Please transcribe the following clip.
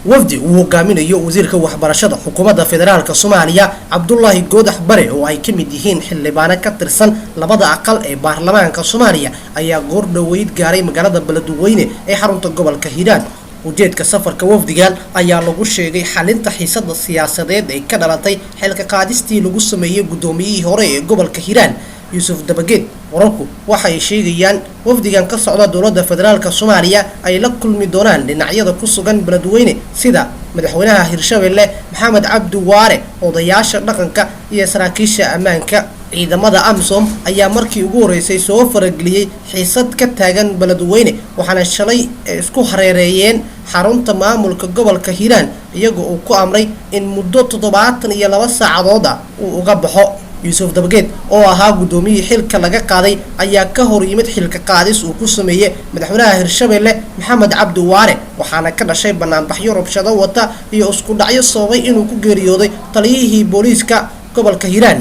wafdi uu hogaaminayo wasiirka waxbarashada xukuumadda federaalka Soomaaliya Cabdullaahi Goodax Bare oo ay kamid yihiin xildhibaano ka tirsan labada aqal ee baarlamaanka Soomaaliya ayaa goor dhaweyd gaaray magaalada Beledweyne ee xarunta gobolka Hiiraan. ujeedka safarka wafdigan ayaa lagu sheegay xalinta xiisada siyaasadeed ee ka dhalatay xilka qaadistii lagu sameeyay gudoomiyihii hore ee gobolka Hiiraan Yuusuf Dabageed. wararku waxay sheegayaan wafdigan ka socda dowladda federaalka Soomaaliya ay la kulmi doonaan dhinacyada ku sugan Beledweyne sida madaxweynaha Hirshabelle Maxamed Cabdi Waare, odayaasha dhaqanka iyo saraakiisha ammaanka. ciidamada AMISOM ayaa markii ugu horeysay soo farageliyay xiisad ka taagan Beledweyne waxaana shalay isku hareereeyeen xarunta maamulka gobolka Hiiraan iyagoo uu ku amray in muddo 72 saacadood uu uga baxo. Yuusuf Dabageed oo ahaa gudoomiyihii xilka laga qaaday ayaa ka hor yimid xilka qaadis uu ku sameeyay madaxweynaha Hirshabelle Maxamed Cabdi Waare waxaana ka dhashay banaanbaxyo rabshado wata iyo isku dhacyo sababay inuu ku geeriyooday taliyihii booliiska gobolka Hiiraan.